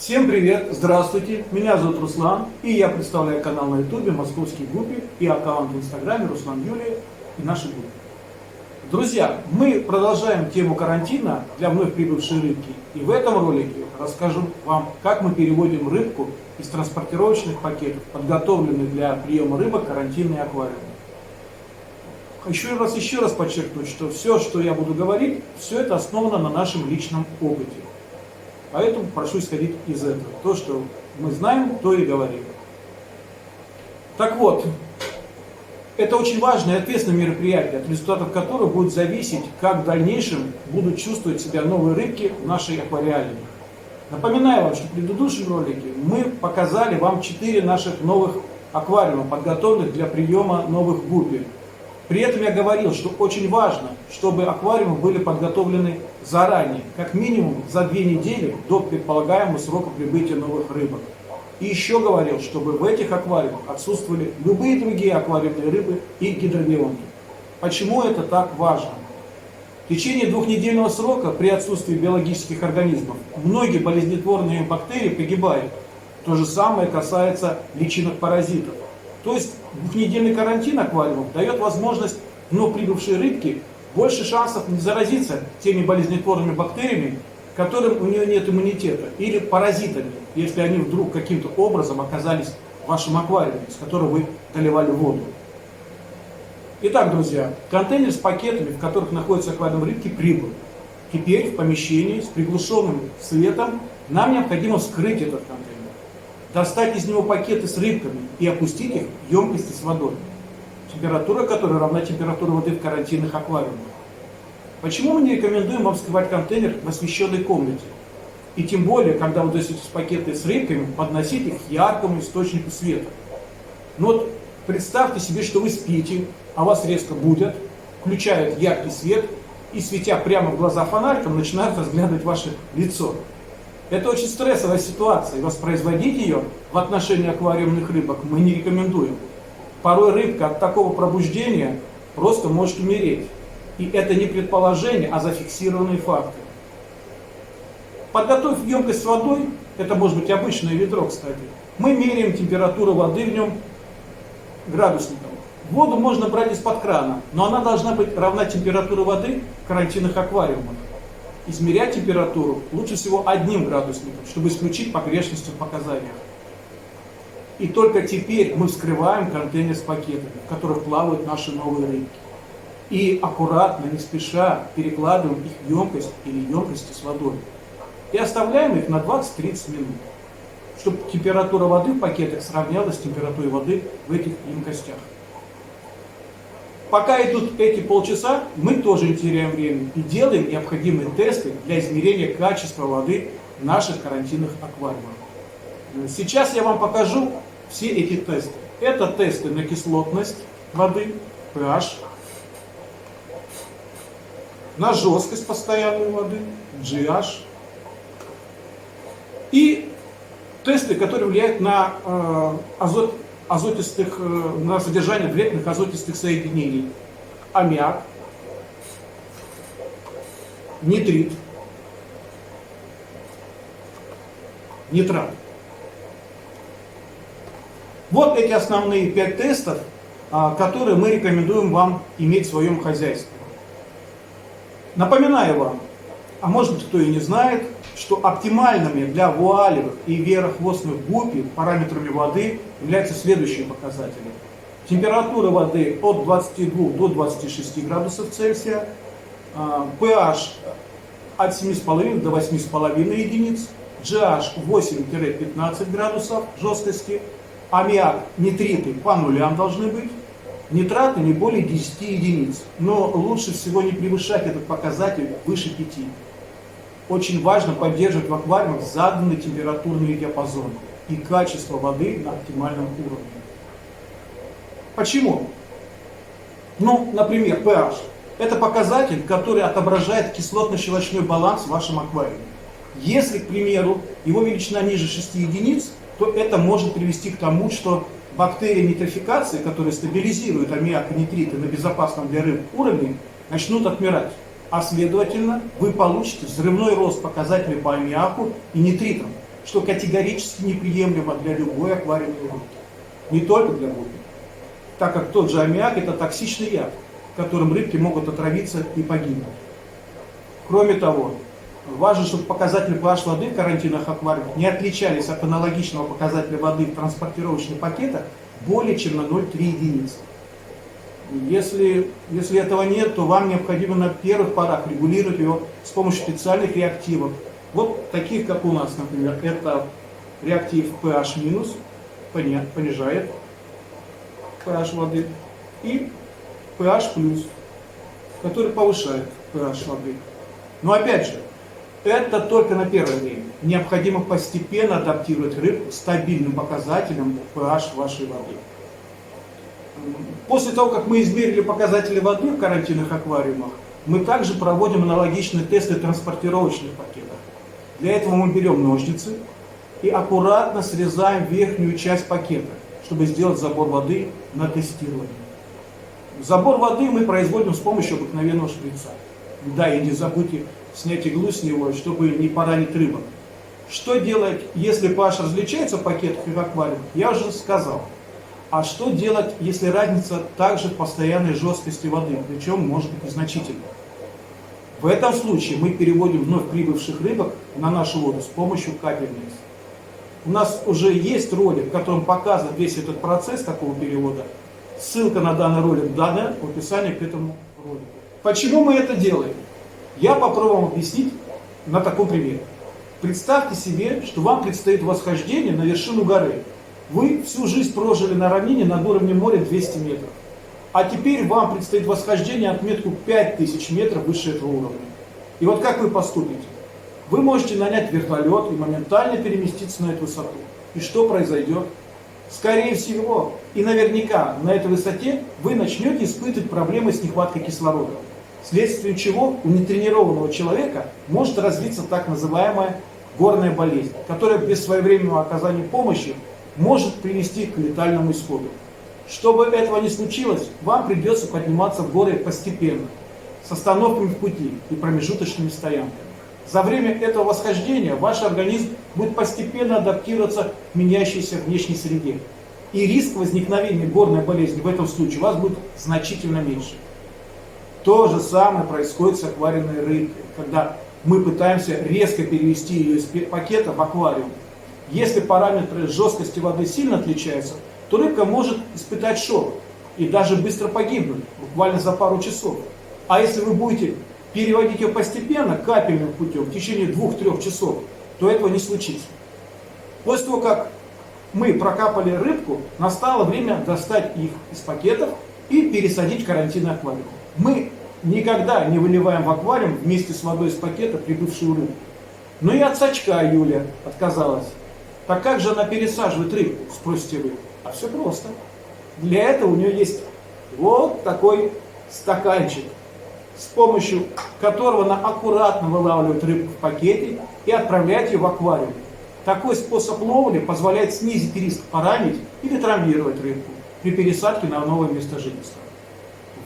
Всем привет, здравствуйте, меня зовут Руслан, и я представляю канал на ютубе «Московский Гуппи» и аккаунт в инстаграме Руслан Юлия и наши Гуппи. Друзья, мы продолжаем тему карантина для вновь прибывшей рыбки, и в этом ролике расскажу вам, как мы переводим рыбку из транспортировочных пакетов, подготовленных для приема рыбок, карантинные аквариумы. Хочу еще раз подчеркнуть, что все, что я буду говорить, все это основано на нашем личном опыте. Поэтому прошу исходить из этого. То, что мы знаем, то и говорим. Так вот, это очень важное и ответственное мероприятие, от результатов которого будет зависеть, как в дальнейшем будут чувствовать себя новые рыбки в нашей аквариуме. Напоминаю вам, что в предыдущем ролике мы показали вам 4 наших новых аквариума, подготовленных для приема новых гуппи. При этом я говорил, что очень важно, чтобы аквариумы были подготовлены заранее, как минимум за 2 недели до предполагаемого срока прибытия новых рыбок. И еще говорил, чтобы в этих аквариумах отсутствовали любые другие аквариумные рыбы и гидробионты. Почему это так важно? В течение 2-недельного срока при отсутствии биологических организмов многие болезнетворные бактерии погибают. То же самое касается личинок паразитов. То есть 2-недельный карантин аквариумов дает возможность вновь прибывшей рыбке больше шансов не заразиться теми болезнетворными бактериями, которым у нее нет иммунитета, или паразитами, если они вдруг каким-то образом оказались в вашем аквариуме, из которого вы доливали воду. Итак, друзья, контейнер с пакетами, в которых находится аквариум рыбки, прибыл. Теперь в помещении с приглушенным светом нам необходимо вскрыть этот контейнер, достать из него пакеты с рыбками и опустить их в емкости с водой, температура которой равна температуре воды в карантинных аквариумах. Почему мы не рекомендуем вам вскрывать контейнер в освещенной комнате? И тем более, когда вы достаете пакеты с рыбками, подносить их к яркому источнику света. Но вот представьте себе, что вы спите, а вас резко будят, включают яркий свет и, светя прямо в глаза фонариком, начинают разглядывать ваше лицо. Это очень стрессовая ситуация, и воспроизводить ее в отношении аквариумных рыбок мы не рекомендуем. Порой рыбка от такого пробуждения просто может умереть. И это не предположение, а зафиксированные факты. Подготовив емкость с водой, это может быть обычное ведро, кстати, мы меряем температуру воды в нем градусником. Воду можно брать из-под крана, но она должна быть равна температуре воды в карантинных аквариумах. Измерять температуру лучше всего 1 градусником, чтобы исключить погрешности в показаниях. И только теперь мы вскрываем контейнер с пакетами, в которых плавают наши новые рыбки. И аккуратно, не спеша, перекладываем их в емкость или емкости с водой. И оставляем их на 20-30 минут, чтобы температура воды в пакетах сравнялась с температурой воды в этих емкостях. Пока идут эти полчаса, мы тоже не теряем время и делаем необходимые тесты для измерения качества воды в наших карантинных аквариумах. Сейчас я вам покажу все эти тесты. Это тесты на кислотность воды, pH, на жесткость постоянной воды, GH, и тесты, которые влияют на на содержание вредных азотистых соединений. Аммиак, нитрит, нитрат. Вот эти основные 5 тестов, которые мы рекомендуем вам иметь в своем хозяйстве. Напоминаю вам, а может быть кто и не знает, что оптимальными для вуалевых и веерохвостных гуппи параметрами воды являются следующие показатели. Температура воды от 22 до 26 градусов Цельсия, pH от 7,5 до 8,5 единиц, GH 8-15 градусов жесткости, аммиак, нитриты по нулям должны быть, нитраты не более 10 единиц, но лучше всего не превышать этот показатель выше 5. Очень важно поддерживать в аквариумах заданный температурный диапазон и качество воды на оптимальном уровне. Почему? Например, pH. Это показатель, который отображает кислотно-щелочной баланс в вашем аквариуме. Если, к примеру, его величина ниже 6 единиц, то это может привести к тому, что бактерии нитрификации, которые стабилизируют аммиак и нитриты на безопасном для рыб уровне, начнут отмирать. а следовательно вы получите взрывной рост показателей по аммиаку и нитритам. что категорически неприемлемо для любой аквариумной рыбки. Не только для гуппи, так как тот же аммиак – это токсичный яд, которым рыбки могут отравиться и погибнуть. Кроме того, важно, чтобы показатели pH воды в карантинных аквариумах не отличались от аналогичного показателя воды в транспортировочных пакетах более чем на 0,3 единицы. Если этого нет, то вам необходимо на первых порах регулировать его с помощью специальных реактивов. Вот таких, как у нас, например, это реактив pH-, понижает pH воды, и pH+, который повышает pH воды. Но опять же, это только на первое время. Необходимо постепенно адаптировать рыбку к стабильным показателям pH вашей воды. После того, как мы измерили показатели воды в карантинных аквариумах, мы также проводим аналогичные тесты в транспортировочных пакетах. Для этого мы берем ножницы и аккуратно срезаем верхнюю часть пакета, чтобы сделать забор воды на тестирование. Забор воды мы производим с помощью обыкновенного шприца. Да, и не забудьте снять иглу с него, чтобы не поранить рыбок. Что делать, если pH различается в пакетах и в аквариумах, я уже сказал. А что делать, если разница также в постоянной жесткости воды, причем может быть незначительной? В этом случае мы переводим вновь прибывших рыбок на нашу воду с помощью капельниц. У нас уже есть ролик, в котором показан весь этот процесс такого перевода. Ссылка на данный ролик дана в описании к этому ролику. Почему мы это делаем? Я попробую вам объяснить на таком примере. Представьте себе, что вам предстоит восхождение на вершину горы. Вы всю жизнь прожили на равнине над уровнем моря 200 метров. А теперь вам предстоит восхождение отметку 5000 метров выше этого уровня. И вот как вы поступите? Вы можете нанять вертолет и моментально переместиться на эту высоту. И что произойдет? Скорее всего, и наверняка на этой высоте вы начнете испытывать проблемы с нехваткой кислорода, вследствие чего у нетренированного человека может развиться так называемая горная болезнь, которая без своевременного оказания помощи может привести к летальному исходу. Чтобы этого не случилось, вам придется подниматься в горы постепенно, с остановками в пути и промежуточными стоянками. За время этого восхождения ваш организм будет постепенно адаптироваться к меняющейся внешней среде. И риск возникновения горной болезни в этом случае у вас будет значительно меньше. То же самое происходит с аквариумной рыбкой, когда мы пытаемся резко перевести ее из пакета в аквариум. Если параметры жесткости воды сильно отличаются, то рыбка может испытать шок и даже быстро погибнуть, буквально за пару часов. А если вы будете переводить ее постепенно, капельным путем, в течение 2-3 часов, то этого не случится. После того, как мы прокапали рыбку, настало время достать их из пакетов и пересадить в карантинный аквариум. Мы никогда не выливаем в аквариум вместе с водой из пакета прибывшую рыбу. Но и от сачка Юля отказалась. Так как же она пересаживает рыбку, спросите вы? А все просто. Для этого у нее есть вот такой стаканчик, с помощью которого она аккуратно вылавливает рыбку в пакете и отправляет ее в аквариум. Такой способ ловли позволяет снизить риск поранить или травмировать рыбку при пересадке на новое место жительства.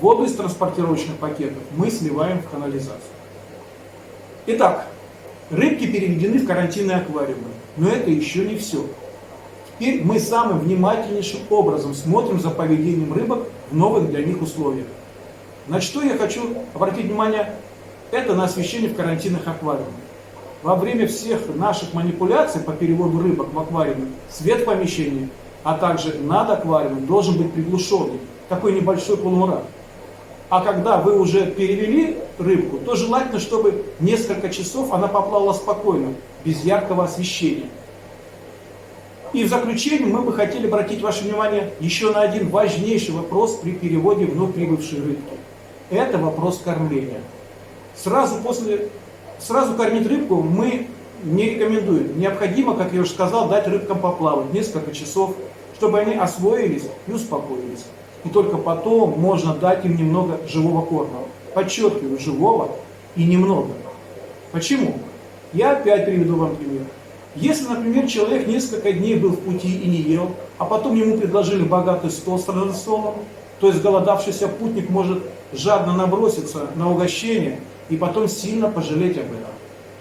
Воду из транспортировочных пакетов мы сливаем в канализацию. Итак, рыбки переведены в карантинные аквариумы, но это еще не все. Теперь мы самым внимательнейшим образом смотрим за поведением рыбок в новых для них условиях. На что я хочу обратить внимание, это на освещение в карантинных аквариумах. Во время всех наших манипуляций по переводу рыбок в аквариумы свет в помещении, а также над аквариумом должен быть приглушенный, такой небольшой полумрак. А когда вы уже перевели рыбку, то желательно, чтобы несколько часов она поплавала спокойно, без яркого освещения. И в заключение мы бы хотели обратить ваше внимание еще на один важнейший вопрос при переводе вновь прибывшей рыбки. Это вопрос кормления. Сразу кормить рыбку мы не рекомендуем. Необходимо, как я уже сказал, дать рыбкам поплавать несколько часов, чтобы они освоились и успокоились. И только потом можно дать им немного живого корма. Подчеркиваю, живого и немного. Почему? Я опять приведу вам пример. Если, например, человек несколько дней был в пути и не ел, а потом ему предложили богатый стол с рассолом, то изголодавшийся путник может жадно наброситься на угощение и потом сильно пожалеть об этом.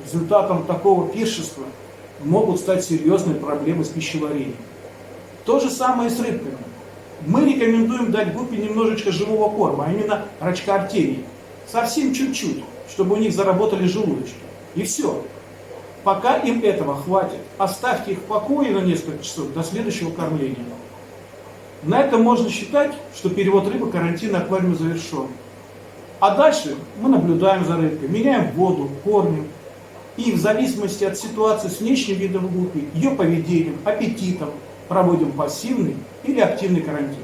Результатом такого пиршества могут стать серьезной проблемой с пищеварением. То же самое и с рыбками. Мы рекомендуем дать гуппи немножечко живого корма, а именно рачка артерии. Совсем чуть-чуть, чтобы у них заработали желудочки. И все. Пока им этого хватит, оставьте их в покое на несколько часов до следующего кормления. На этом можно считать, что перевод рыбы карантина аквариума завершен. А дальше мы наблюдаем за рыбкой, меняем воду, кормим. И в зависимости от ситуации с внешним видом гуппи, ее поведением, аппетитом, проводим пассивный или активный карантин.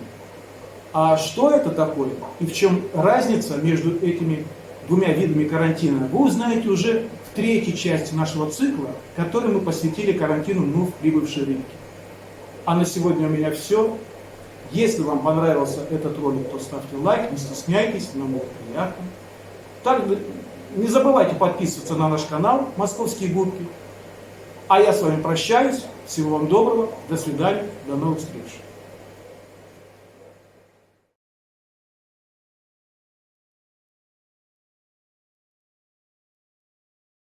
А что это такое и в чем разница между этими двумя видами карантина, вы узнаете уже в третьей части нашего цикла, который мы посвятили карантину вновь прибывшей рыбки. А на сегодня у меня все. Если вам понравился этот ролик, то ставьте лайк, не стесняйтесь, нам будет приятно. Также не забывайте подписываться на наш канал «Московские гуппи». А я с вами прощаюсь. Всего вам доброго. До свидания. До новых встреч.